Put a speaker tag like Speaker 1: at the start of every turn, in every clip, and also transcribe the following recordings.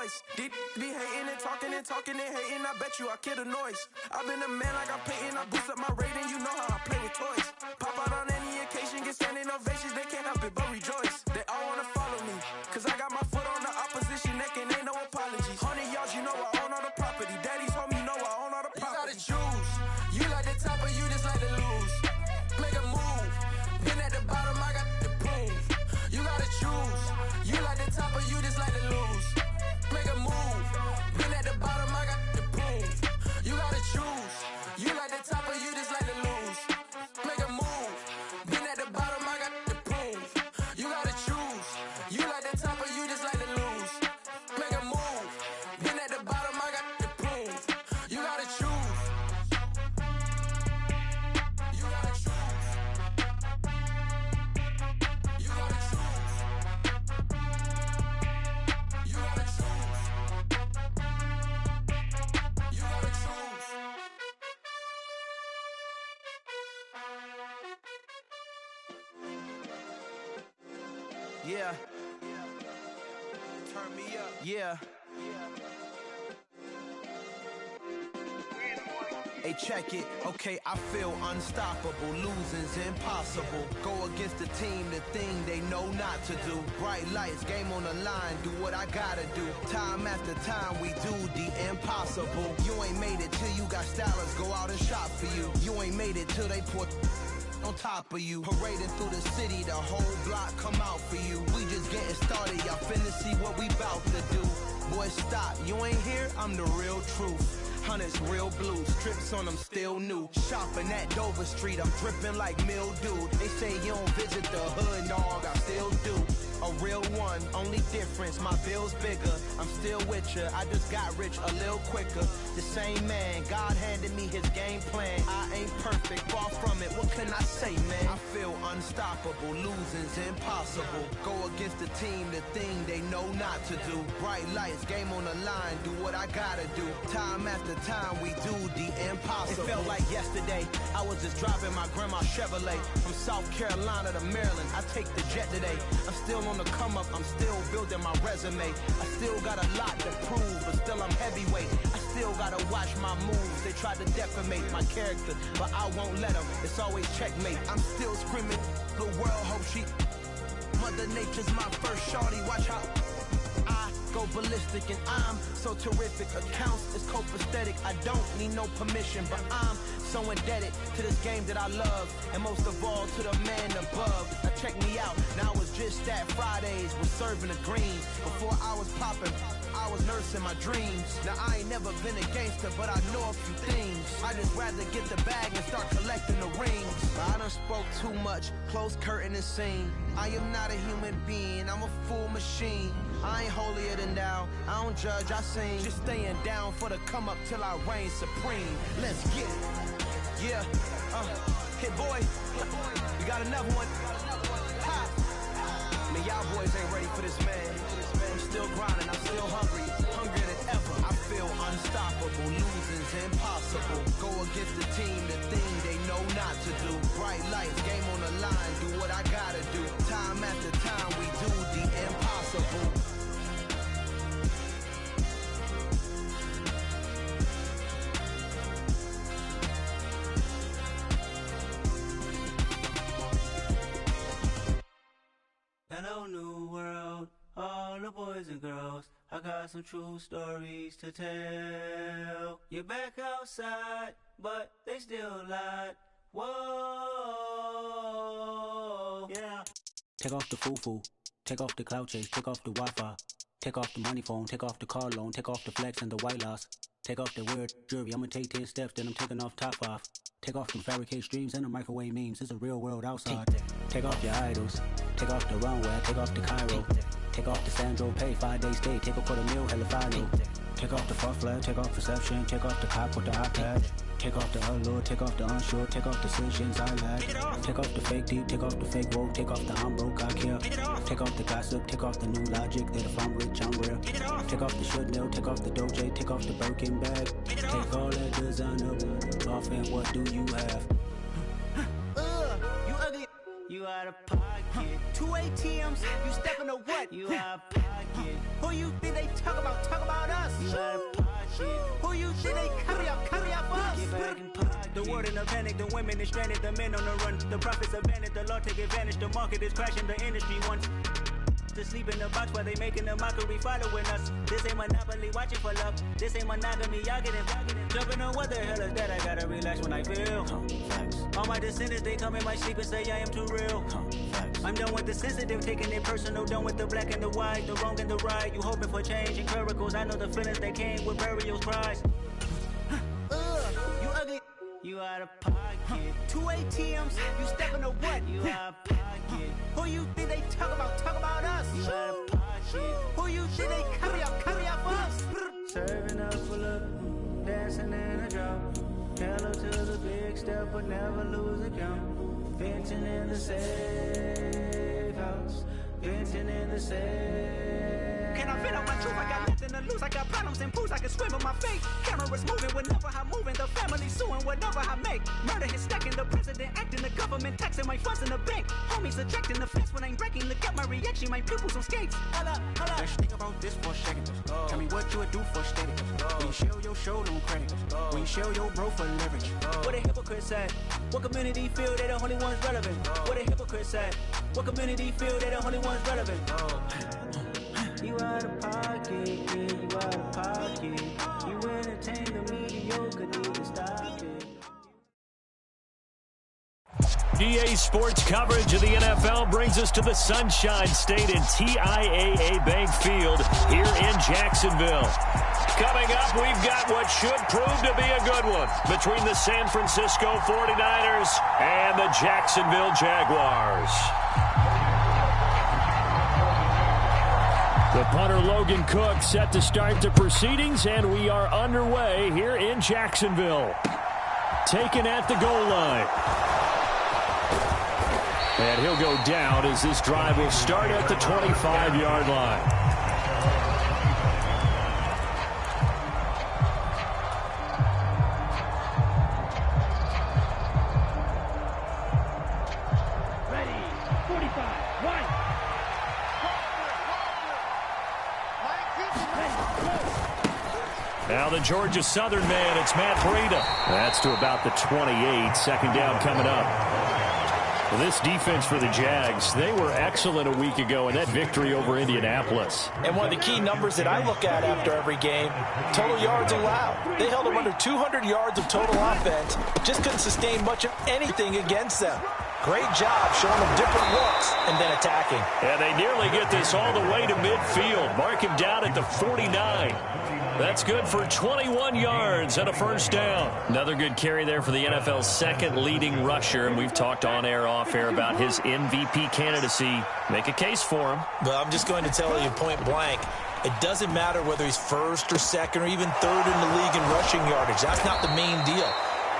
Speaker 1: voice. Deep be hating and talking and hating. I bet you I kill the noise. I've been a man like I'm Peyton. I boost up my rating. You know how I play with toys. Pop out on any occasion, get standing ovations. They can't help it but rejoice. They all wanna follow me, cause I got my foot on the opposition neck and ain't no apologies. 100 yards, you know I own all the property. Daddy's home, you know I own all the property. You gotta choose. You like the top or you just like to lose. Make a move. Been at the bottom, I got the proof. You gotta choose. You like the top or you just like to lose. Make a move. Been at the bottom, I got the proof. You gotta choose. You like the top or you just like to lose. Make a move. Been at the bottom, I got the proof. You gotta choose. You like the top or you just like to lose. Make a move. Been at the bottom, I got the proof. You gotta choose. You gotta choose. You gotta choose. You gotta choose. You gotta choose. Yeah. Turn me up. Yeah. Hey, check it. Okay, I feel unstoppable. Losing's impossible. Go against the team, the thing they know not to do. Bright lights, game on the line. Do what I gotta do. Time after time, we do the impossible. You ain't made it till you got stylers go out and shop for you. You ain't made it till they put on top of you. Parading through the city, the whole block come out for you. We just getting started, y'all finna see what we bout to do. Boy, stop, you ain't here, I'm the real truth. Hundreds real blue, strips on them still new. Shopping at Dover Street, I'm dripping like mildew. They say you don't visit the hood, dog, I still do. A real one, only difference, my bill's bigger. I'm still with ya, I just got rich a little quicker. The same man, God handed me his game plan. I ain't perfect, far from it, what can I say, man? I feel unstoppable, losing's impossible. Go against the team, the thing they know not to do. Bright lights, game on the line, do what I gotta do. Time after time, we do the impossible. It felt like yesterday, I was just driving my grandma's Chevrolet. From South Carolina to Maryland, I take the jet today. I'm still on the come up, I'm still building my resume. I still got a lot to prove, but still I'm heavyweight. I still gotta watch my moves. They tried to defamate my character, but I won't let them. It's always checkmate. I'm still screaming, the world hope she. Mother Nature's my first shorty, watch how I go ballistic and I'm so terrific. Accounts is copacetic, I don't need no permission, but I'm so indebted to this game that I love, and most of all to the man above. Now check me out, now it's just that Fridays was serving the green. Before I was popping, I was nursing my dreams. Now I ain't never been a gangster, but I know a few things. I just rather get the bag and start collecting the rings. I done spoke too much, close curtain and scene. I am not a human being, I'm a full machine. I ain't holier than thou, I don't judge, I sing. Just staying down for the come up till I reign supreme. Let's get it. Yeah, hit boy, you got another one. Ha. Man, y'all boys ain't ready for this, man. I'm still grinding, I'm still hungry, hungrier than ever. I feel unstoppable, losing's impossible. Go against the team, the thing they know not to do. Bright lights, game on the line, do what I gotta do. Time after time, we do the impossible.
Speaker 2: Hello, new world, all the boys and girls. I got some true stories to tell. You're back outside, but they still lied. Whoa, yeah.
Speaker 3: Take off the foo-foo, take off the cloud chase, take off the Wi-Fi. Take off the money phone, take off the car loan, take off the flex and the white loss. Take off the weird jewelry, I'ma take 10 steps, then I'm taking off top off. Take off them fabricate streams and the microwave memes, it's a real world outside. Take off your idols, take off the runway, take off the Cairo. Take off the Sandro pay, 5 days stay, take a quarter meal, hella final. Take off the far flag, take off reception, take off the cop with the iPad. Take off the allure, take off the unsure, take off decisions I lack. Take off the fake deep, take off the fake woke, take off the I'm broke, I care. Take off the gossip, take off the new logic, that if I'm rich, I'm real. Take off the Chanel, take off the Doja, take off the Birkin bag. Take all that designer off and what do you have?
Speaker 2: You ugly. You out of pocket.
Speaker 4: 2 ATMs, you stepping to what?
Speaker 2: You out of pocket.
Speaker 4: Who you think they talk about? Talk
Speaker 2: world in a panic, the women is stranded, the men on the run. The profits abandoned, the law take advantage, the market is crashing, the industry wants to sleep in the box while they making a mockery following us. This ain't Monopoly, watching for love. This ain't monogamy, y'all getting jumping on what the hell is that? I gotta relax when I feel. All my descendants, they come in my sleep and say I am too real. I'm done with the sensitive, taking it personal, done with the black and the white, the wrong and the right. You hoping for change and miracles, I know the feelings that came with burial cries. You ugly, you out of pocket. 2 ATMs, you stepping to what? You out of pocket. Who you think they talk about us? You out of pocket. Who you think they carry up for us? Serving up full of, dancing in a drop. Hello to the big step, but never lose a count. Venting in the safe house. Venting in the safe. Can I fit out my truth? I got nothing to lose. I got problems and pools. I can swim with my fate. Cameras moving whenever I'm moving. The family suing whatever I make. Murder is stacking. The president acting. The government taxing my funds in the bank. Homies ejecting the fence when I'm breaking. Look at my reaction. My pupils on skates. Hold up.
Speaker 4: Let's think about this for a second. Tell me what you would do for steady. When you show your show, no credit. When you show your bro for leverage.
Speaker 2: What a hypocrite said. What community feel they the only ones relevant? What a hypocrite said. What community feel they the only ones relevant? You out of pocket, yeah, you out of pocket. You entertain the mediocre, need to stop it.
Speaker 5: EA Sports coverage of the NFL brings us to the Sunshine State and TIAA Bank Field here in Jacksonville. Coming up, we've got what should prove to be a good one between the San Francisco 49ers and the Jacksonville Jaguars. The punter Logan Cook set to start the proceedings, and we are underway here in Jacksonville. Taken at the goal line. And he'll go down as this drive will start at the 25-yard line. Now the Georgia Southern man, it's Matt Breida. That's to about the 28. Second down coming up. Well, this defense for the Jags, they were excellent a week ago in that victory over Indianapolis.
Speaker 6: And one of the key numbers that I look at after every game, total yards allowed. They held them under 200 yards of total offense, just couldn't sustain much of anything against them. Great job showing them different looks and then attacking.
Speaker 5: And they nearly get this all the way to midfield. Mark him down at the 49. That's good for 21 yards and a first down. Another good carry there for the NFL's second leading rusher, and we've talked on air, off air about his MVP candidacy. Make a case for him.
Speaker 6: Well, I'm just going to tell you point blank, it doesn't matter whether he's first or second or even third in the league in rushing yardage. That's not the main deal.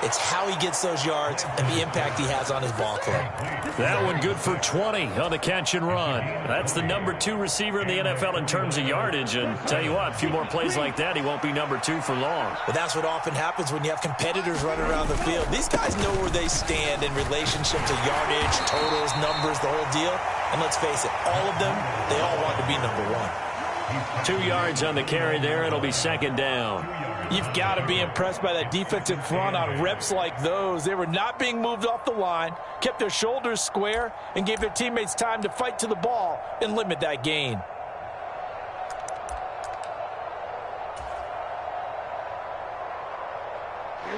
Speaker 6: It's how he gets those yards and the impact he has on his ball club.
Speaker 5: That one good for 20 on the catch and run. That's the number 2 receiver in the NFL in terms of yardage. And tell you what, a few more plays like that, he won't be number 2 for long.
Speaker 6: But that's what often happens when you have competitors running around the field. These guys know where they stand in relationship to yardage, totals, numbers, the whole deal. And let's face it, all of them, they all want to be number 1.
Speaker 5: 2 yards on the carry there. It'll be second down.
Speaker 6: You've got to be impressed by that defensive front on reps like those. They were not being moved off the line, kept their shoulders square, and gave their teammates time to fight to the ball and limit that gain.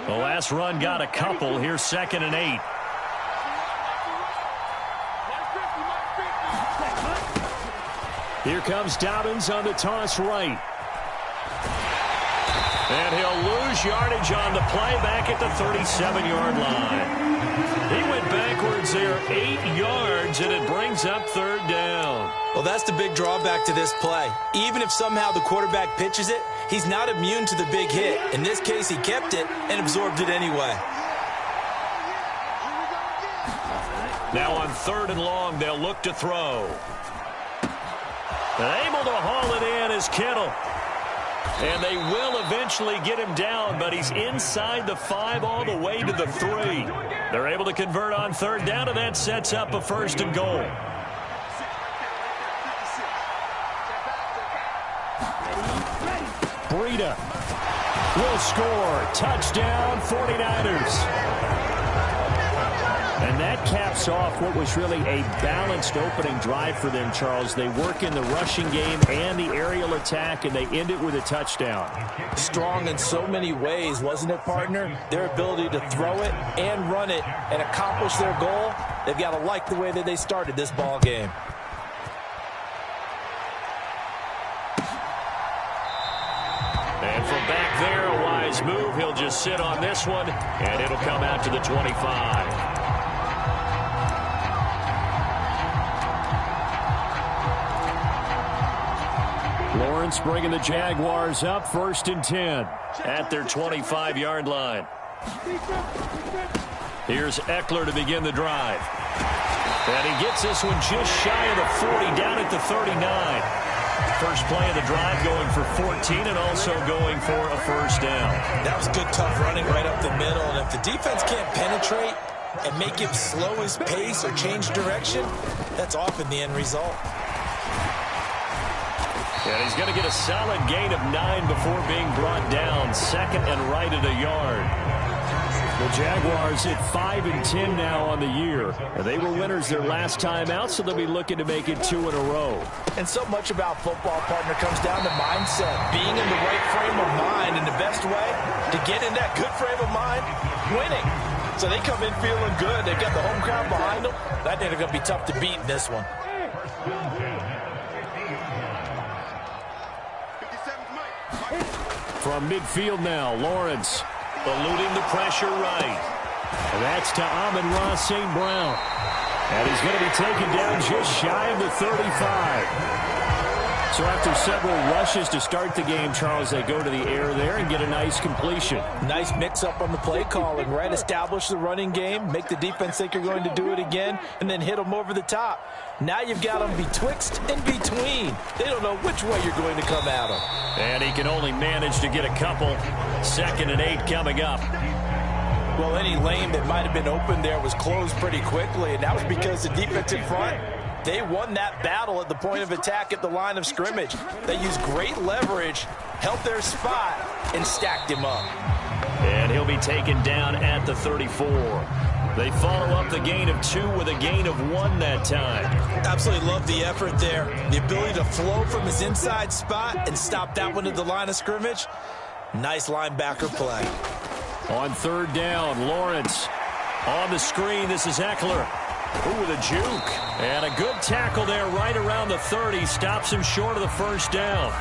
Speaker 5: The last run got a couple. Here's 2nd and 8. Here comes Dobbins on the toss right. And he'll lose yardage on the play back at the 37-yard line. He went backwards there 8 yards, and it brings up 3rd down.
Speaker 6: Well, that's the big drawback to this play. Even if somehow the quarterback pitches it, he's not immune to the big hit. In this case, he kept it and absorbed it anyway.
Speaker 5: Now on 3rd and long, they'll look to throw. And able to haul it in is Kittle. And they will eventually get him down, but he's inside the 5 all the way to the 3. They're able to convert on 3rd down, and that sets up a 1st and goal. Breida. will score. Touchdown, 49ers. And that caps off what was really a balanced opening drive for them, Charles. They work in the rushing game and the aerial attack, and they end it with a touchdown.
Speaker 6: Strong in so many ways, wasn't it, partner? Their ability to throw it and run it and accomplish their goal, they've got to like the way that they started this ball game.
Speaker 5: And from back there, a wise move. He'll just sit on this one, and it'll come out to the 25. Lawrence bringing the Jaguars up 1st and 10 at their 25-yard line. Here's Eckler to begin the drive. And he gets this one just shy of the 40, down at the 39. First play of the drive going for 14 and also going for a first down.
Speaker 6: That was good, tough running right up the middle. And if the defense can't penetrate and make him slow his pace or change direction, that's often the end result.
Speaker 5: And he's going to get a solid gain of 9 before being brought down. 2nd and right at a yard. The Jaguars at 5 and 10 now on the year. They were winners their last time out, so they'll be looking to make it 2 in a row.
Speaker 6: And so much about football, partner, comes down to mindset. Being in the right frame of mind, and the best way to get in that good frame of mind, winning. So they come in feeling good. They've got the home crowd behind them. I think they're going to be tough to beat in this one.
Speaker 5: From midfield now, Lawrence eluding the pressure right. And that's to Amon-Ra St. Brown. And he's going to be taken down just shy of the 35. So after several rushes to start the game, Charles, they go to the air there and get a nice completion.
Speaker 6: Nice mix-up on the play calling, right? Establish the running game, make the defense think you're going to do it again, and then hit them over the top. Now you've got them betwixt and between. They don't know which way you're going to come at them.
Speaker 5: And he can only manage to get a couple. 2nd and 8 coming up.
Speaker 6: Well, any lane that might have been open there was closed pretty quickly, and that was because the defense in front, they won that battle at the point of attack at the line of scrimmage. They used great leverage, held their spot, and stacked him up.
Speaker 5: And he'll be taken down at the 34. They follow up the gain of 2 with a gain of 1 that time.
Speaker 6: Absolutely love the effort there. The ability to flow from his inside spot and stop that one at the line of scrimmage. Nice linebacker play.
Speaker 5: On 3rd down, Lawrence on the screen. This is Eckler. Ooh, with a juke. And a good tackle there right around the 30. Stops him short of the first down.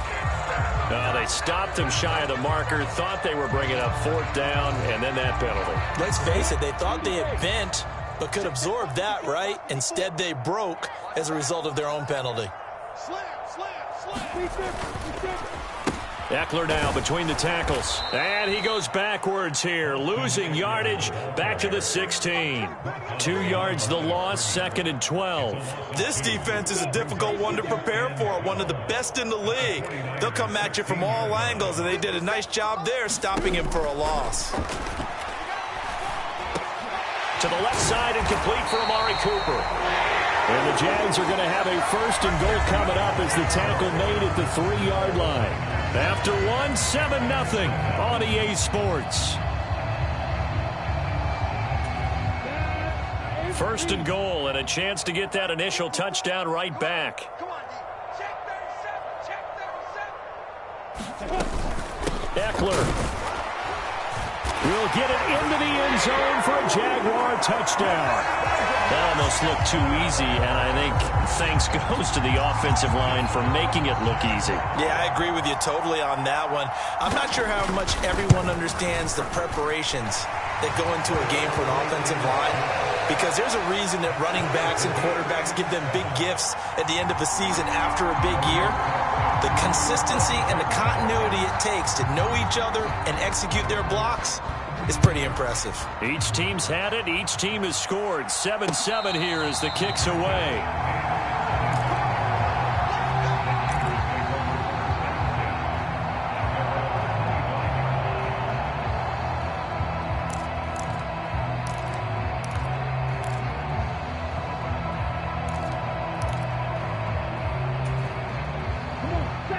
Speaker 5: They stopped him shy of the marker. Thought they were bringing up 4th down, and then that penalty.
Speaker 6: Let's face it, they thought they had bent, but could absorb that, right? Instead, they broke as a result of their own penalty.
Speaker 5: Eckler now between the tackles. And he goes backwards here, losing yardage back to the 16. 2 yards the loss, 2nd and 12.
Speaker 6: This defense is a difficult one to prepare for, one of the best in the league. They'll come at you from all angles, and they did a nice job there stopping him for a loss.
Speaker 5: To the left side and complete for Amari Cooper. And the Jags are going to have a 1st and goal coming up as the tackle made at the 3-yard line. After 1, 7-0 on EA Sports. 1st and goal and a chance to get that initial touchdown right back. Eckler will get it into the end zone for a Jaguar touchdown. That almost looked too easy, and I think thanks goes to the offensive line for making it look easy.
Speaker 6: Yeah, I agree with you totally on that one. I'm not sure how much everyone understands the preparations that go into a game for an offensive line, because there's a reason that running backs and quarterbacks give them big gifts at the end of the season after a big year. The consistency and the continuity it takes to know each other and execute their blocks is pretty impressive.
Speaker 5: Each team's had it. Each team has scored. 7-7 here as the kick's away.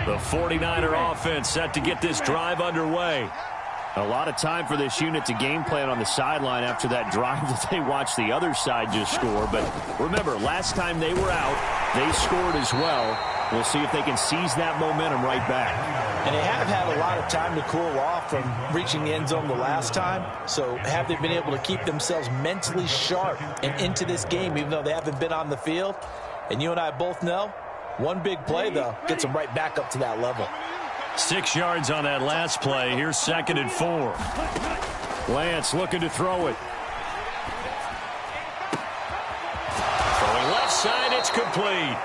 Speaker 5: The 49er offense set to get this drive underway. A lot of time for this unit to game plan on the sideline after that drive that they watched the other side just score. But remember, last time they were out, they scored as well. We'll see if they can seize that momentum right back.
Speaker 6: And they have had a lot of time to cool off from reaching the end zone the last time. So have they been able to keep themselves mentally sharp and into this game, even though they haven't been on the field? And you and I both know, one big play, though, gets them right back up to that level.
Speaker 5: 6 yards on that last play. Here's 2nd and 4. Lance looking to throw it. Throwing left side, it's complete.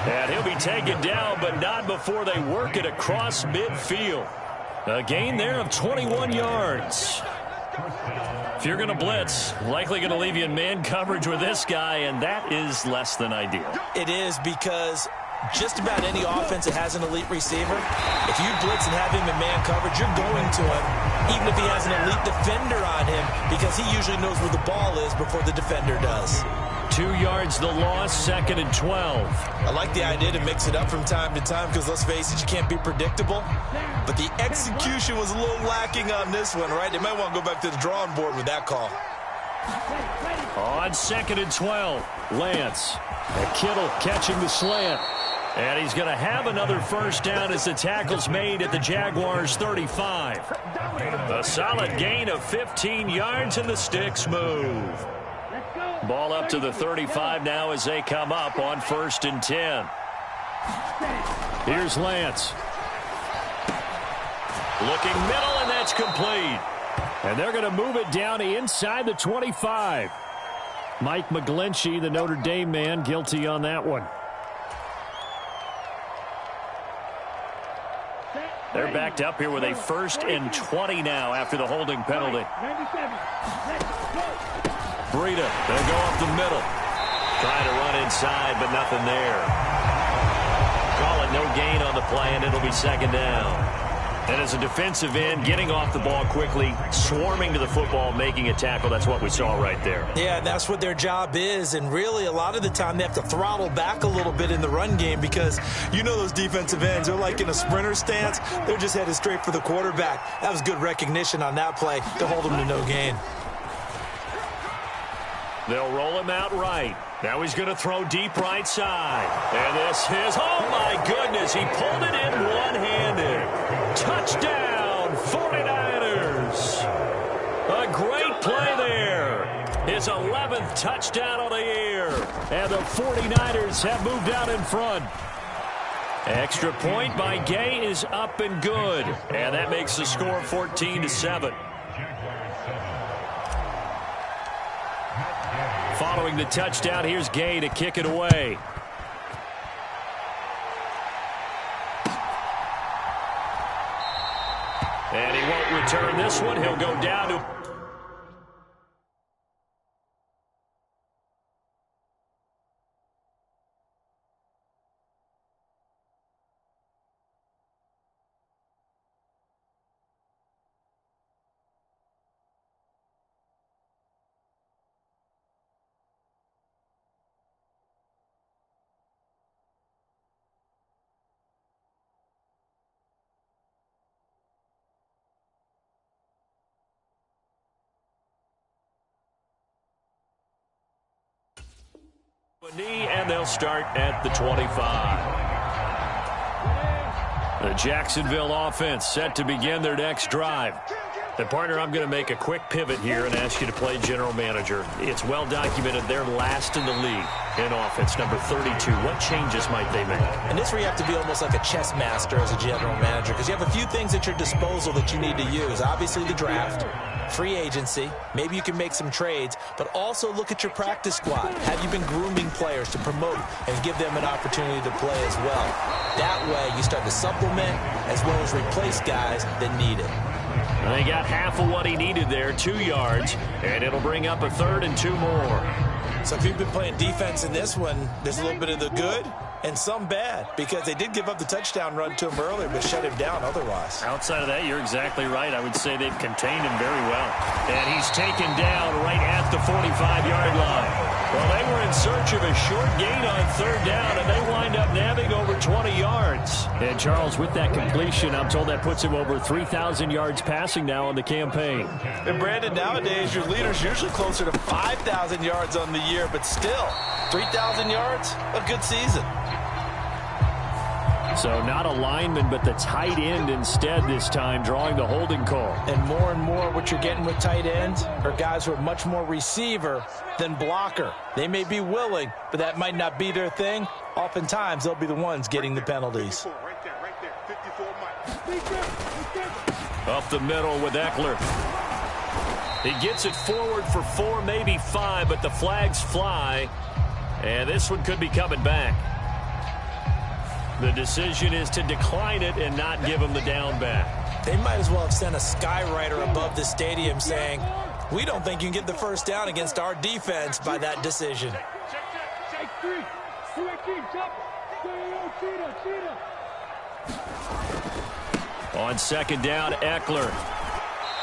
Speaker 5: And he'll be taken down, but not before they work it across midfield. A gain there of 21 yards. If you're going to blitz, likely going to leave you in man coverage with this guy, and that is less than ideal.
Speaker 6: It is, because just about any offense that has an elite receiver, if you blitz and have him in man coverage, you're going to him, even if he has an elite defender on him, because he usually knows where the ball is before the defender does.
Speaker 5: 2 yards the loss, 2nd and 12.
Speaker 6: I like the idea to mix it up from time to time because, let's face it, you can't be predictable. But the execution was a little lacking on this one, right? They might want to go back to the drawing board with that call.
Speaker 5: On 2nd and 12, Lance. And Kittle catching the slant. And he's going to have another first down as the tackle's made at the Jaguars' 35. A solid gain of 15 yards, and the sticks move. Ball up to the 35 now as they come up on 1st and 10. Here's Lance. Looking middle, and that's complete. And they're going to move it down inside the 25. Mike McGlinchey, the Notre Dame man, guilty on that one. They're backed up here with a 1st and 20 now after the holding penalty. Breida, they'll go up the middle. Trying to run inside, but nothing there. Call it no gain on the play, and it'll be 2nd down. And as a defensive end, getting off the ball quickly, swarming to the football, making a tackle, that's what we saw right there.
Speaker 6: Yeah, that's what their job is, and really a lot of the time they have to throttle back a little bit in the run game because you know those defensive ends, they're like in a sprinter stance. They're just headed straight for the quarterback. That was good recognition on that play to hold them to no gain.
Speaker 5: They'll roll him out right. Now he's going to throw deep right side. And this is, oh my goodness, he pulled it in one-handed. Touchdown, 49ers. A great play there. His 11th touchdown of the year. And the 49ers have moved out in front. Extra point by Gay is up and good. And that makes the score 14-7. Following the touchdown, here's Gay to kick it away. And he won't return this one. He'll go down to... And they'll start at the 25. The Jacksonville offense set to begin their next drive. And partner, I'm going to make a quick pivot here and ask you to play general manager. It's well documented they're last in the league in offense, number 32. What changes might they make?
Speaker 6: And this is where you have to be almost like a chess master as a general manager because you have a few things at your disposal that you need to use. Obviously the draft, free agency, maybe you can make some trades, but also look at your practice squad. Have you been grooming players to promote and give them an opportunity to play as well? That way you start to supplement as well as replace guys that need it.
Speaker 5: They got half of what he needed there, 2 yards, and it'll bring up a 3rd and 2 more.
Speaker 6: So if you've been playing defense in this one, there's a little bit of the good and some bad because they did give up the touchdown run to him earlier but shut him down otherwise.
Speaker 5: Outside of that, you're exactly right. I would say they've contained him very well. And he's taken down right at the 45-yard line. Well, they were in search of a short gain on third down, and they wind up nabbing over 20 yards.
Speaker 7: And, Charles, with that completion, I'm told that puts him over 3,000 yards passing now on the campaign.
Speaker 6: And, Brandon, nowadays your leader's usually closer to 5,000 yards on the year, but still, 3,000 yards, a good season.
Speaker 7: So not a lineman, but the tight end instead this time, drawing the holding call.
Speaker 6: And more what you're getting with tight ends are guys who are much more receiver than blocker. They may be willing, but that might not be their thing. Oftentimes, they'll be the ones getting the penalties.
Speaker 5: Up the middle with Eckler. He gets it forward for 4, maybe 5, but the flags fly. And this one could be coming back. The decision is to decline it and not give him the down back.
Speaker 6: They might as well have sent a skywriter above the stadium saying, we don't think you can get the first down against our defense by that decision.
Speaker 5: On second down, Eckler.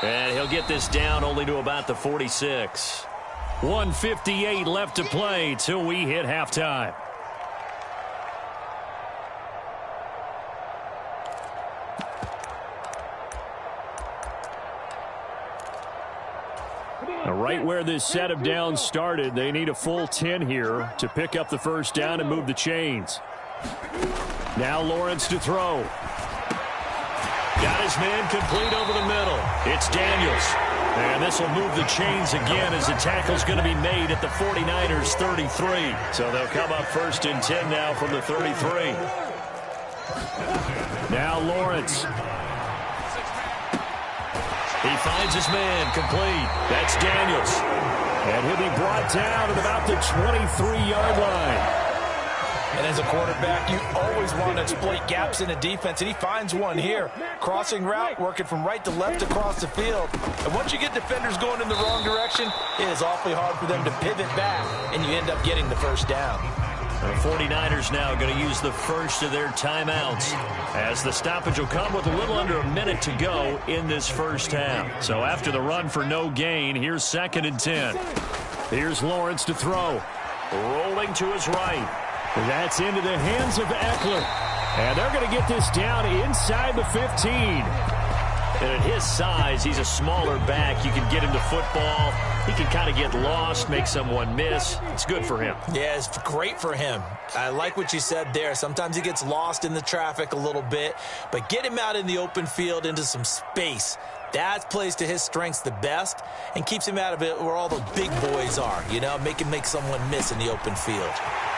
Speaker 5: And he'll get this down only to about the 46. 1:58 left to play till we hit halftime.
Speaker 7: Right where this set of downs started, they need a full 10 here to pick up the first down and move the chains. Now Lawrence to throw.
Speaker 5: Got his man complete over the middle. It's Daniels. And this will move the chains again as the tackle's going to be made at the 49ers 33. So they'll come up first and 10 now from the 33.
Speaker 7: Now Lawrence.
Speaker 5: He finds his man complete. That's Daniels.
Speaker 7: And he'll be brought down at about the 23-yard line.
Speaker 6: And as a quarterback, you always want to exploit gaps in a defense, and he finds one here. Crossing route, working from right to left across the field. And once you get defenders going in the wrong direction, it is awfully hard for them to pivot back, and you end up getting the first down.
Speaker 5: The 49ers now going to use the first of their timeouts, as the stoppage will come with a little under a minute to go in this first half. So after the run for no gain, here's 2nd and 10.
Speaker 7: Here's Lawrence to throw.
Speaker 5: Rolling to his right.
Speaker 7: That's into the hands of Eckler. And they're going to get this down inside the 15.
Speaker 5: And at his size, he's a smaller back. You can get him to football. He can kind of get lost, make someone miss. It's good for him.
Speaker 6: Yeah, it's great for him. I like what you said there. Sometimes he gets lost in the traffic a little bit, but get him out in the open field into some space. That plays to his strengths the best and keeps him out of it where all the big boys are, you know, make someone miss in the open field.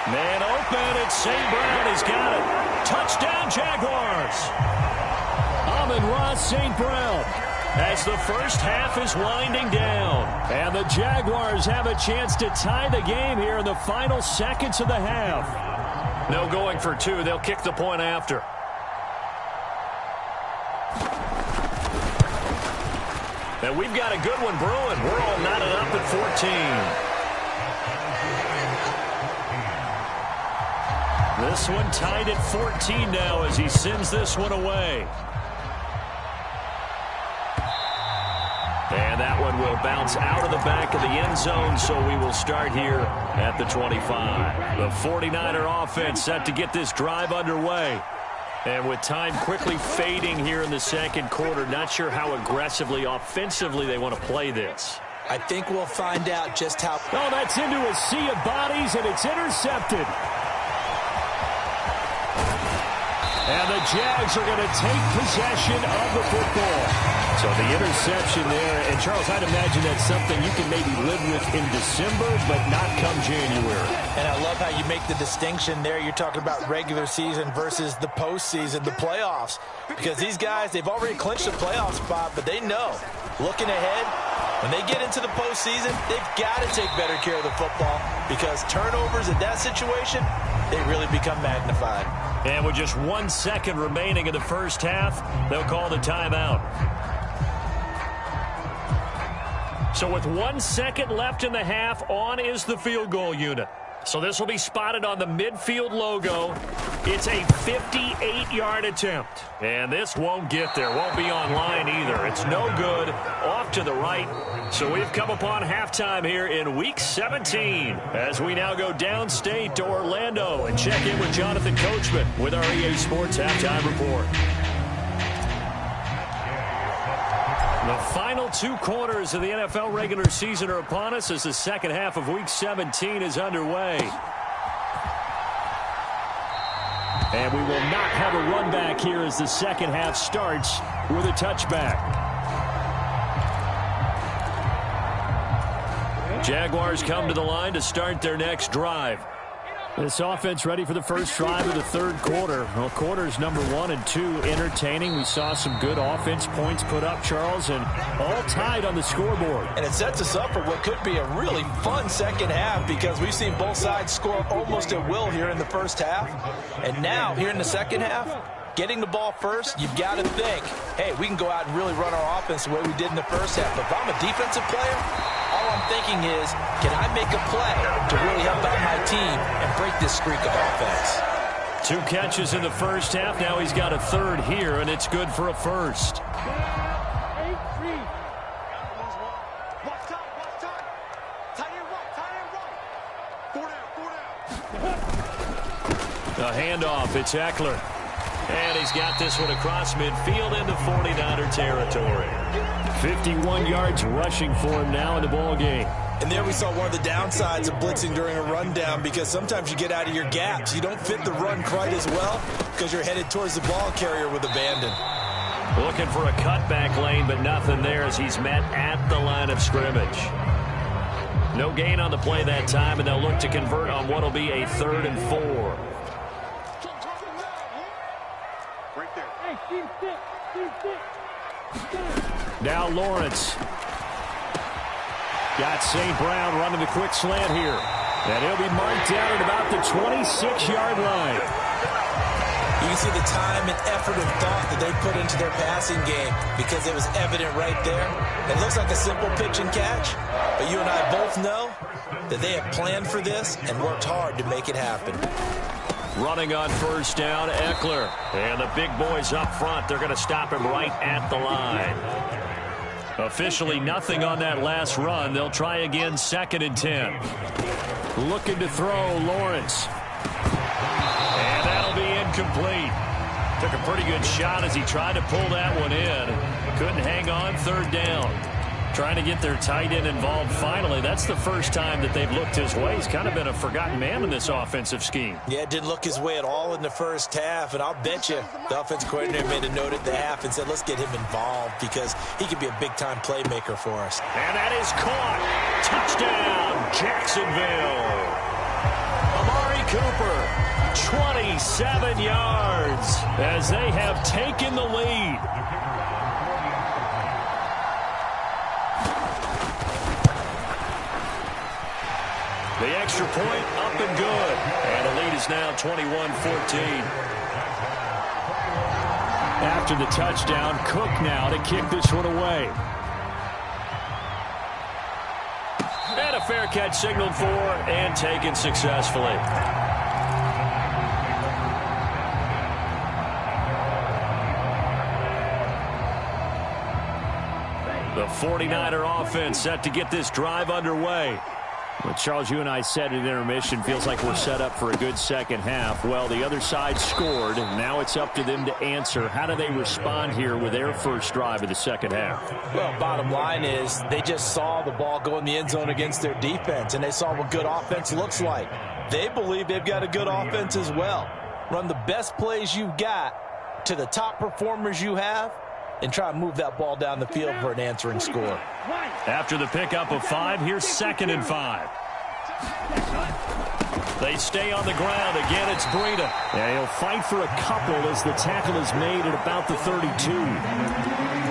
Speaker 5: Man open, it's St. Brown. He's got it. Touchdown, Jaguars.
Speaker 7: Amon-Ra St. Brown.
Speaker 5: As the first half is winding down.
Speaker 7: And the Jaguars have a chance to tie the game here in the final seconds of the half.
Speaker 5: No going for 2. They'll kick the point after. And we've got a good one brewing. We're all knotted up at 14. This one tied at 14 now as he sends this one away. And that one will bounce out of the back of the end zone, so we will start here at the 25. The 49er offense set to get this drive underway. And with time quickly fading here in the second quarter, not sure how aggressively, offensively they want to play this.
Speaker 6: I think we'll find out just how.
Speaker 7: Oh, that's into a sea of bodies, and it's intercepted. And the Jags are going to take possession of the football. So the interception there. And, Charles, I'd imagine that's something you can maybe live with in December, but not come January.
Speaker 6: And I love how you make the distinction there. You're talking about regular season versus the postseason, the playoffs. Because these guys, they've already clinched a playoff spot, but they know, looking ahead, when they get into the postseason, they've got to take better care of the football because turnovers in that situation, they really become magnified.
Speaker 5: And with just 1 second remaining in the first half, they'll call the timeout. So with 1 second left in the half, on is the field goal unit. So this will be spotted on the midfield logo. It's a 58-yard attempt. And this won't get there. Won't be online either. It's no good. Off to the right. So we've come upon halftime here in Week 17 as we now go downstate to Orlando and check in with Jonathan Coachman with our EA Sports Halftime Report. The final 2 quarters of the NFL regular season are upon us as the second half of Week 17 is underway. And we will not have a run back here as the second half starts with a touchback. Jaguars come to the line to start their next drive. This offense ready for the first drive of the third quarter. Well, quarters number 1 and 2 entertaining. We saw some good offense points put up, Charles, and all tied on the scoreboard.
Speaker 6: And it sets us up for what could be a really fun second half because we've seen both sides score almost at will here in the first half. And now, here in the second half, getting the ball first, you've got to think, hey, we can go out and really run our offense the way we did in the first half. But if I'm a defensive player, all I'm thinking is, can I make a play to really help out my team and break this streak of offense?
Speaker 5: 2 catches in the first half. Now he's got a third here, and it's good for a first. A handoff. It's Eckler. And he's got this one across midfield into 49er territory. 51 yards rushing for him now in the ball game.
Speaker 6: And there we saw one of the downsides of blitzing during a rundown because sometimes you get out of your gaps. You don't fit the run quite as well because you're headed towards the ball carrier with abandon.
Speaker 5: Looking for a cutback lane, but nothing there as he's met at the line of scrimmage. No gain on the play that time, and they'll look to convert on what will be a 3rd and 4. Now Lawrence. Got St. Brown running the quick slant here. And he'll be marked down at about the 26-yard line.
Speaker 6: You can see the time and effort and thought that they put into their passing game because it was evident right there. It looks like a simple pitch and catch, but you and I both know that they have planned for this and worked hard to make it happen.
Speaker 5: Running on first down, Eckler. And the big boys up front, they're going to stop him right at the line. Officially nothing on that last run. They'll try again, 2nd and 10. Looking to throw, Lawrence. And that'll be incomplete. Took a pretty good shot as he tried to pull that one in. Couldn't hang on, 3rd down. Trying to get their tight end involved finally. That's the first time that they've looked his way. He's kind of been a forgotten man in this offensive scheme.
Speaker 6: Yeah, it didn't look his way at all in the first half, and I'll bet you the offensive coordinator made a note at the half and said, let's get him involved because he could be a big-time playmaker for us.
Speaker 5: And that is caught. Touchdown, Jacksonville. Amari Cooper, 27 yards as they have taken the lead. The extra point up and good. And the lead is now 21-14. After the touchdown, Cook now to kick this one away. And a fair catch signaled for and taken successfully. The 49er offense set to get this drive underway. Well, Charles, you and I said at intermission, feels like we're set up for a good second half. Well, the other side scored, and now it's up to them to answer. How do they respond here with their first drive of the second half?
Speaker 6: Well, bottom line is they just saw the ball go in the end zone against their defense, and they saw what good offense looks like. They believe they've got a good offense as well. Run the best plays you've got to the top performers you have, and try to move that ball down the field for an answering score.
Speaker 5: After the pickup of 5, here's 2nd and 5. They stay on the ground. Again, it's Breida. And he'll fight for a couple as the tackle is made at about the 32.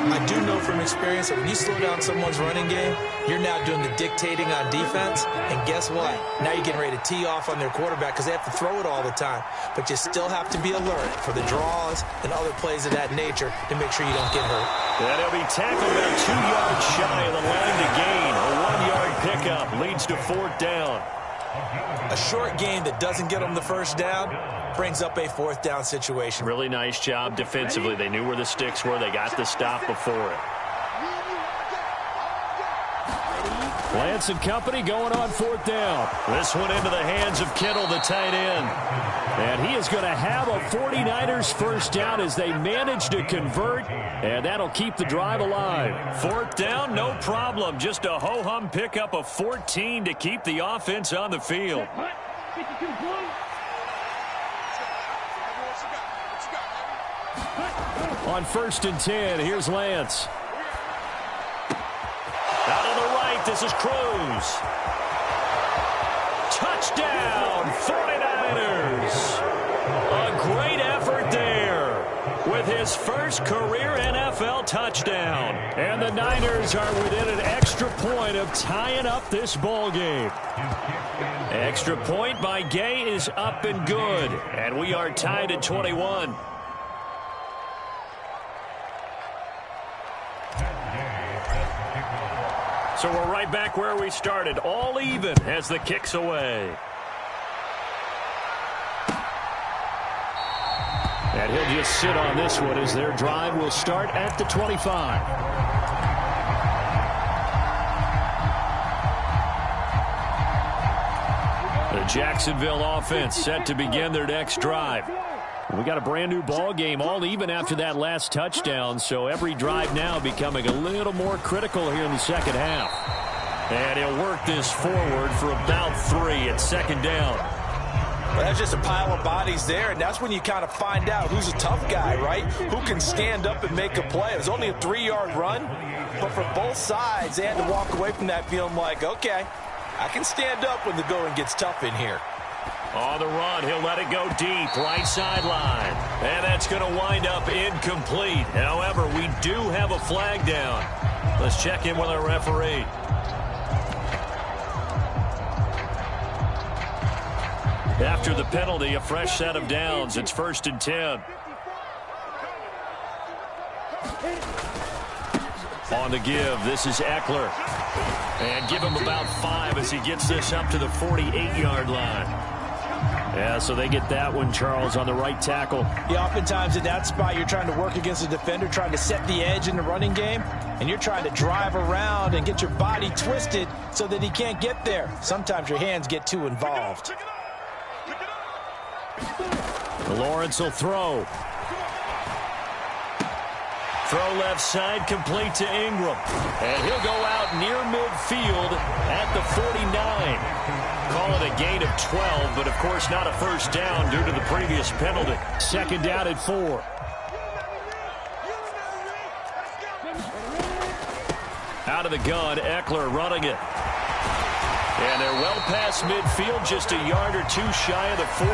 Speaker 6: I do know from experience that when you slow down someone's running game, you're now doing the dictating on defense. And guess what? Now you're getting ready to tee off on their quarterback because they have to throw it all the time. But you still have to be alert for the draws and other plays of that nature to make sure you don't get hurt.
Speaker 5: And he'll be tackled about 2 yards shy of the line to gain. A 1-yard pickup leads to 4th down.
Speaker 6: A short game that doesn't get them the first down brings up a fourth down situation.
Speaker 5: Really nice job defensively. They knew where the sticks were. They got the stop before it. Lance and company going on fourth down. This one into the hands of Kittle, the tight end. And he is going to have a 49ers first down as they manage to convert, and that'll keep the drive alive. Fourth down, no problem. Just a ho-hum pickup of 14 to keep the offense on the field. On 1st and 10, here's Lance. Out on the right, this is Cruz. Touchdown, 49ers. A great effort there with his first career NFL touchdown. And the Niners are within an extra point of tying up this ball game. Extra point by Gay is up and good. And we are tied at 21. So we're right back where we started, all even as the kick's away. And he'll just sit on this one as their drive will start at the 25. The Jacksonville offense set to begin their next drive. We got a brand new ball game, all even after that last touchdown, so every drive now becoming a little more critical here in the second half. And he'll work this forward for about 3 at second down.
Speaker 6: Well, that's just a pile of bodies there, and that's when you kind of find out who's a tough guy, right? Who can stand up and make a play. It was only a 3-yard run, but for both sides, they had to walk away from that feeling like, okay, I can stand up when the going gets tough in here.
Speaker 5: On the run, he'll let it go deep, right sideline. And that's going to wind up incomplete. However, we do have a flag down. Let's check in with our referee. After the penalty, a fresh set of downs. It's 1st and 10. On the give, this is Eckler. And give him about 5 as he gets this up to the 48-yard line. Yeah, so they get that one, Charles, on the right tackle.
Speaker 6: Yeah, oftentimes in that spot, you're trying to work against a defender, trying to set the edge in the running game, and you're trying to drive around and get your body twisted so that he can't get there. Sometimes your hands get too involved.
Speaker 5: Lawrence will throw. Throw left side, complete to Ingram. And he'll go out near midfield at the 49. Call it a gain of 12, but of course not a first down due to the previous penalty. Second down at 4. Out of the gun, Eckler running it. And they're well past midfield, just a yard or 2 shy of the 40.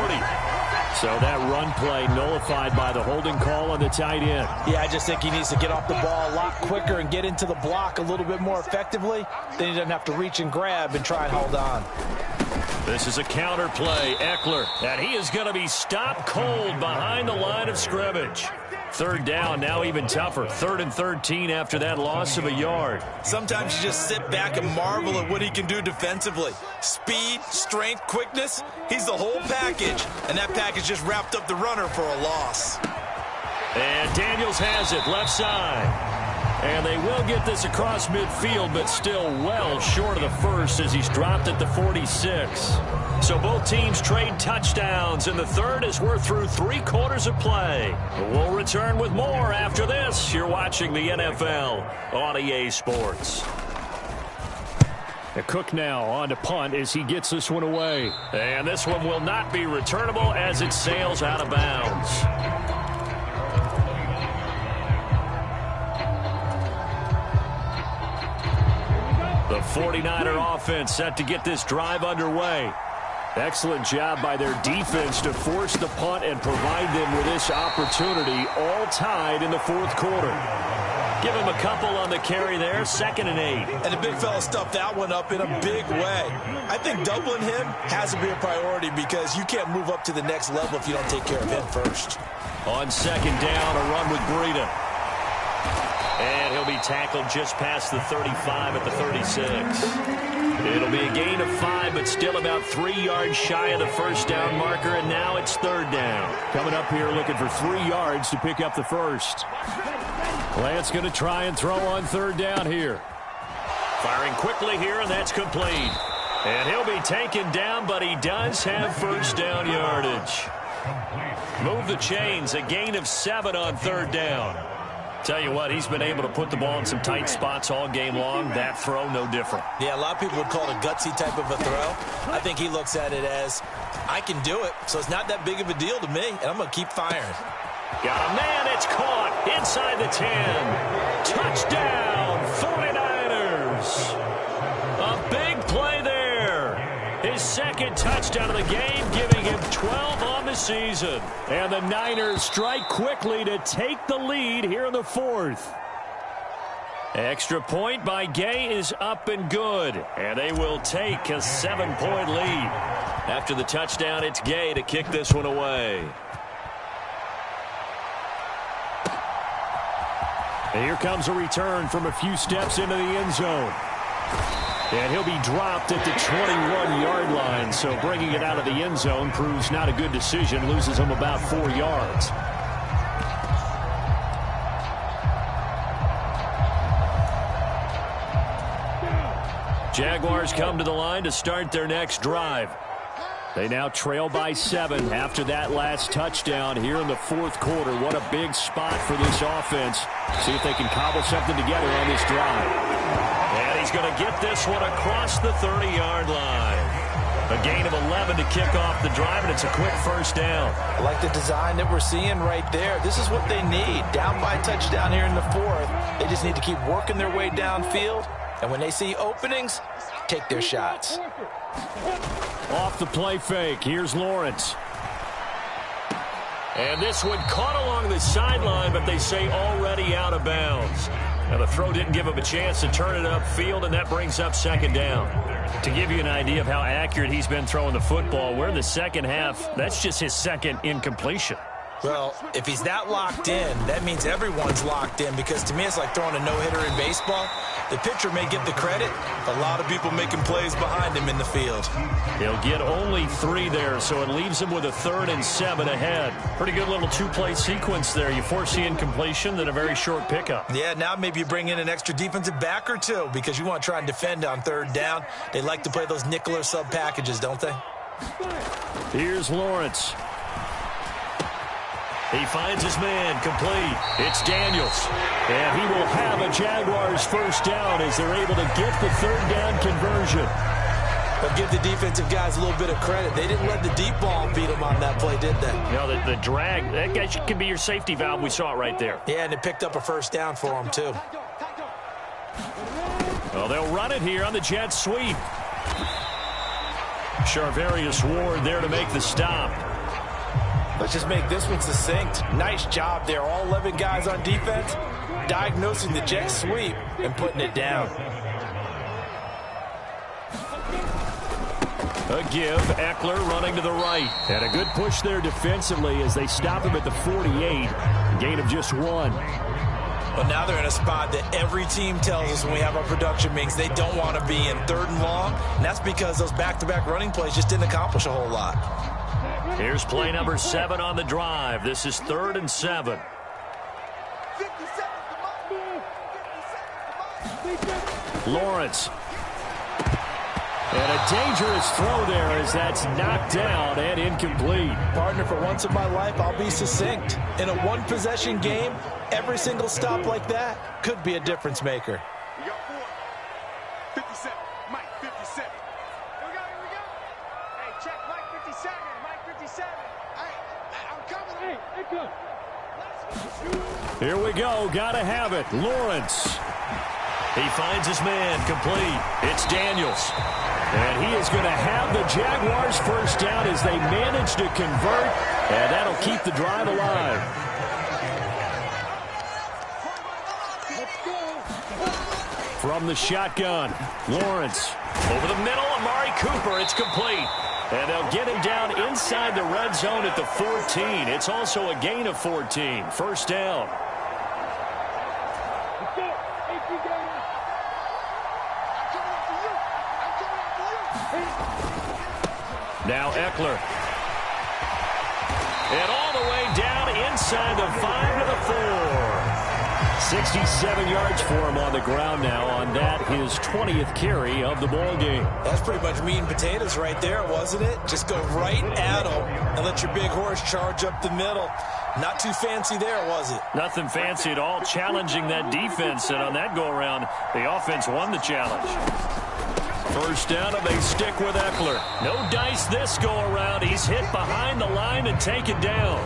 Speaker 5: So that run play nullified by the holding call on the tight end.
Speaker 6: Yeah, I just think he needs to get off the ball a lot quicker and get into the block a little bit more effectively. Then he doesn't have to reach and grab and try and hold on.
Speaker 5: This is a counter play, Eckler, and he is going to be stopped cold behind the line of scrimmage. Third down, now even tougher. 3rd and 13 after that loss of a yard.
Speaker 6: Sometimes you just sit back and marvel at what he can do defensively. Speed, strength, quickness, he's the whole package. And that package just wrapped up the runner for a loss.
Speaker 5: And Daniels has it, left side. And they will get this across midfield, but still well short of the first as he's dropped at the 46. So both teams trade touchdowns, and the third as we're through 3 quarters of play. We'll return with more after this. You're watching the NFL on EA Sports. Cook now on to punt as he gets this one away. And this one will not be returnable as it sails out of bounds. The 49er offense set to get this drive underway. Excellent job by their defense to force the punt and provide them with this opportunity, all tied in the 4th quarter. Give him a couple on the carry there, 2nd and 8.
Speaker 6: And the big fella stuffed that one up in a big way. I think doubling him has to be a priority because you can't move up to the next level if you don't take care of him first.
Speaker 5: On 2nd down, a run with Breida. And he'll he'll be tackled just past the 35 at the 36. It'll be a gain of 5, but still about 3 yards shy of the first down marker, and now it's third down.
Speaker 7: Coming up here looking for 3 yards to pick up the first. Lance going to try and throw on third down here.
Speaker 5: Firing quickly here, and that's complete. And he'll be taken down, but he does have first down yardage. Move the chains, a gain of 7 on third down. Tell you what, he's been able to put the ball in some tight spots all game long. That throw, no different.
Speaker 6: Yeah, a lot of people would call it a gutsy type of a throw. I think he looks at it as, I can do it, so it's not that big of a deal to me, and I'm going to keep firing.
Speaker 5: Got a man, it's caught inside the 10. Touchdown, 49ers. A big play there. His second touchdown of the game, giving him 12 on the season.
Speaker 7: And the Niners strike quickly to take the lead here in the fourth.
Speaker 5: Extra point by Gay is up and good. And they will take a 7-point lead. After the touchdown, it's Gay to kick this one away.
Speaker 7: And here comes a return from a few steps into the end zone. And he'll be dropped at the 21-yard line, so bringing it out of the end zone proves not a good decision, loses him about 4 yards.
Speaker 5: Jaguars come to the line to start their next drive.
Speaker 7: They now trail by 7 after that last touchdown here in the fourth quarter. What a big spot for this offense. See if they can cobble something together on this drive.
Speaker 5: And he's going to get this one across the 30-yard line. A gain of 11 to kick off the drive, and it's a quick first down.
Speaker 6: I like the design that we're seeing right there. This is what they need. Down by a touchdown here in the fourth. They just need to keep working their way downfield. And when they see openings, take their shots.
Speaker 7: Off the play fake, here's Lawrence.
Speaker 5: And this one caught along the sideline, but they say already out of bounds. Now, the throw didn't give him a chance to turn it upfield, and that brings up second down. To give you an idea of how accurate he's been throwing the football, we're in the second half. That's just his second incompletion.
Speaker 6: Well, if he's that locked in, that means everyone's locked in, because to me it's like throwing a no-hitter in baseball. The pitcher may get the credit, but a lot of people making plays behind him in the field.
Speaker 5: He'll get only 3 there, so it leaves him with a 3rd and 7 ahead. Pretty good little 2-play sequence there. You force the incompletion, then a very short pickup.
Speaker 6: Yeah, now maybe you bring in an extra defensive back or 2 because you want to try and defend on 3rd down. They like to play those nickel or sub packages, don't they?
Speaker 7: Here's Lawrence.
Speaker 5: He finds his man complete. It's Daniels.
Speaker 7: And he will have a Jaguars first down as they're able to get the 3rd down conversion.
Speaker 6: But give the defensive guys a little bit of credit. They didn't let the deep ball beat them on that play, did they?
Speaker 5: No, the drag, that guy can be your safety valve. We saw it right there.
Speaker 6: Yeah, and it picked up a first down for them, too.
Speaker 5: Well, they'll run it here on the jet sweep. Charvarius Ward there to make the stop.
Speaker 6: Let's just make this one succinct. Nice job there. All 11 guys on defense diagnosing the jet sweep and putting it down.
Speaker 5: A give. Eckler running to the right.
Speaker 7: And a good push there defensively as they stop him at the 48. Gain of just 1.
Speaker 6: But now they're in a spot that every team tells us when we have our production meetings they don't want to be in 3rd and long. And that's because those back-to-back running plays just didn't accomplish a whole lot.
Speaker 5: Here's play number 7 on the drive. This is 3rd and 7.
Speaker 7: Lawrence. And a dangerous throw there as that's knocked down and incomplete.
Speaker 6: Partner, for once in my life, I'll be succinct. In a one-possession game, every single stop like that could be a difference maker.
Speaker 8: We got 4. 57. Mike, 57. Here we go. Hey, check Mike 57. Mike 57. Hey, I'm coming. Hey, good.
Speaker 7: Here we go. Gotta have it. Lawrence.
Speaker 5: He finds his man complete. It's Daniels.
Speaker 7: And he is going to have the Jaguars first down as they manage to convert. And that'll keep the drive alive. From the shotgun, Lawrence.
Speaker 5: Over the middle, Amari Cooper. It's complete. And they'll get him down inside the red zone at the 14. It's also a gain of 14. First down. Now Eckler. And all the way down inside the 5 to the 4. 67 yards for him on the ground now on that, his 20th carry of the ball game.
Speaker 6: That's pretty much meat and potatoes right there, wasn't it? Just go right at him and let your big horse charge up the middle. Not too fancy there, was it?
Speaker 5: Nothing fancy at all, challenging that defense, and on that go-around, the offense won the challenge. First down, and they stick with Eckler. No dice this go-around. He's hit behind the line and taken down.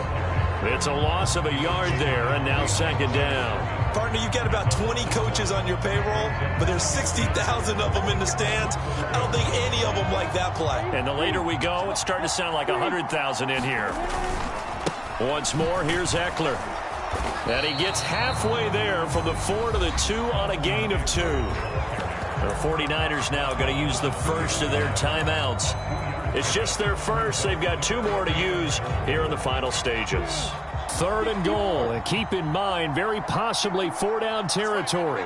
Speaker 5: It's a loss of a yard there, and now second down.
Speaker 6: Partner, you've got about 20 coaches on your payroll, but there's 60,000 of them in the stands. I don't think any of them like that play.
Speaker 5: And the later we go, it's starting to sound like 100,000 in here. Once more, here's Eckler. And he gets halfway there from the 4 to the 2 on a gain of 2. The 49ers now going to use the first of their timeouts. It's just their first. They've got 2 more to use here in the final stages. 3rd and goal. And keep in mind, very possibly 4-down territory.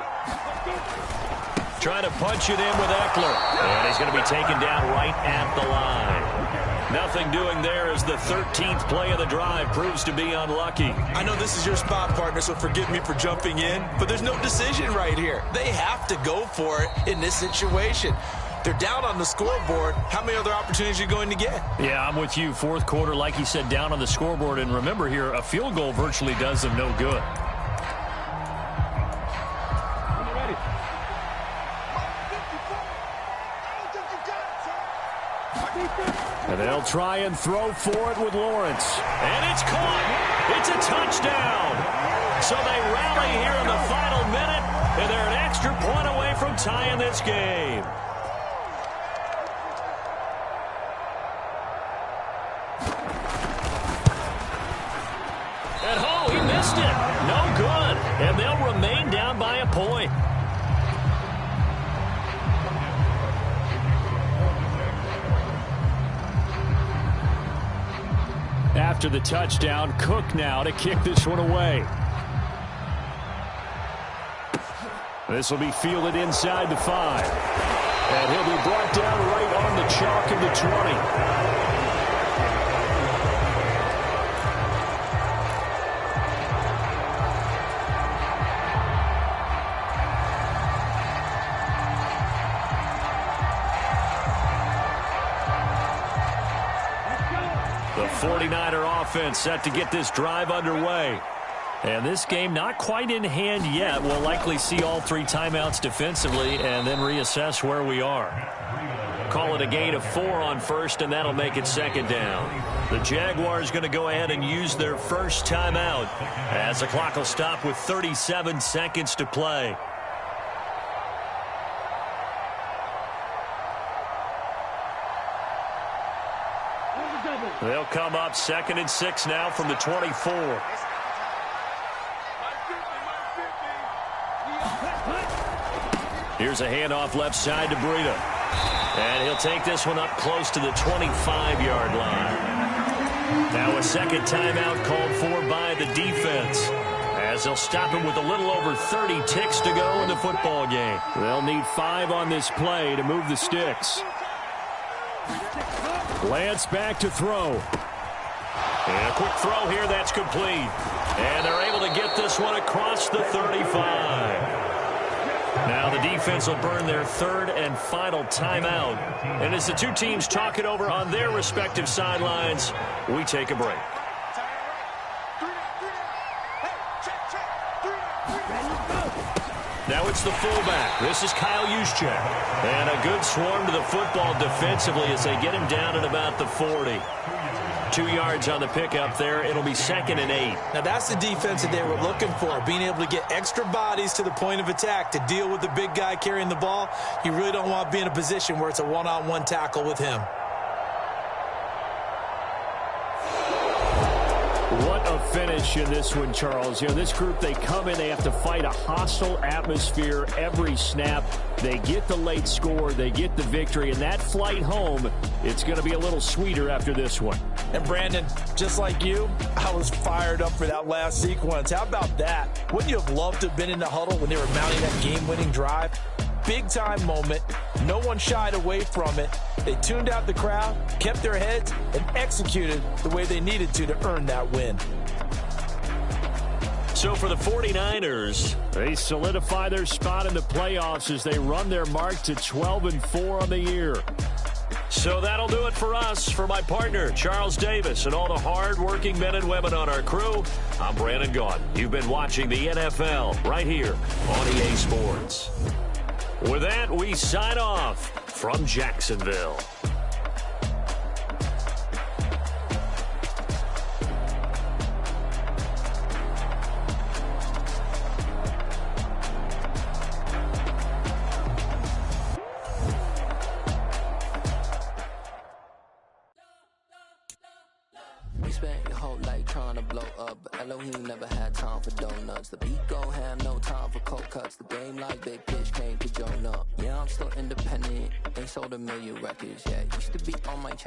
Speaker 5: Trying to punch it in with Eckler. And he's going to be taken down right at the line. Nothing doing there as the 13th play of the drive proves to be unlucky.
Speaker 6: I know this is your spot, partner, so forgive me for jumping in, but there's no decision right here. They have to go for it in this situation. They're down on the scoreboard. How many other opportunities are you going to get?
Speaker 5: Yeah, I'm with you. 4th quarter, like you said, down on the scoreboard. And remember here, a field goal virtually does them no good. And they'll try and throw for it with Lawrence. And it's caught. It's a touchdown. So they rally here in the final minute, and they're an extra point away from tying this game. And oh, he missed it. No good. And they'll remain down by a point. After the touchdown, Cook now to kick this one away. This will be fielded inside the 5. And he'll be brought down right on the chalk of the 20. The 49er offense set to get this drive underway. And this game not quite in hand yet. We'll likely see all 3 timeouts defensively and then reassess where we are. Call it a gain of 4 on first, and that'll make it second down. The Jaguars going to go ahead and use their first timeout as the clock will stop with 37 seconds to play. They'll come up 2nd and 6 now from the 24. Here's a handoff left side to Breida. And he'll take this one up close to the 25-yard line. Now a second timeout called for by the defense, as they'll stop him with a little over 30 ticks to go in the football game. They'll need 5 on this play to move the sticks. Lance back to throw. And a quick throw here, that's complete. And they're able to get this one across the 35. Now the defense will burn their 3rd and final timeout. And as the 2 teams talk it over on their respective sidelines, we take a break. Now it's the fullback. This is Kyle Juszczyk. And a good swarm to the football defensively as they get him down at about the 40. 2 yards on the pickup there. It'll be 2nd and 8.
Speaker 6: Now that's the defense that they were looking for, being able to get extra bodies to the point of attack to deal with the big guy carrying the ball. You really don't want to be in a position where it's a one-on-one tackle with him.
Speaker 5: What a finish in this one, Charles. You know, this group, they come in, they have to fight a hostile atmosphere every snap. They get the late score, they get the victory, and that flight home, it's going to be a little sweeter after this one.
Speaker 6: And Brandon, just like you, I was fired up for that last sequence. How about that? Wouldn't you have loved to have been in the huddle when they were mounting that game-winning drive? big-time moment. No one shied away from it. They tuned out the crowd, kept their heads, and executed the way they needed to earn that win.
Speaker 5: So for the 49ers,
Speaker 7: They solidify their spot in the playoffs as they run their mark to 12-4 on the year.
Speaker 5: so that'll do it for us. For my partner, Charles Davis, and all the hard-working men and women on our crew, I'm Brandon Gaudin. You've been watching the NFL right here on EA Sports. With that, we sign off from Jacksonville.
Speaker 9: Spent your whole life trying to blow up, but Elohim never had time for donuts. The beat go ham, no time for cold cuts. The game like Big Pitch came to Jonah. Yeah, I'm still independent, ain't sold a million records yet. Used to be on my chest.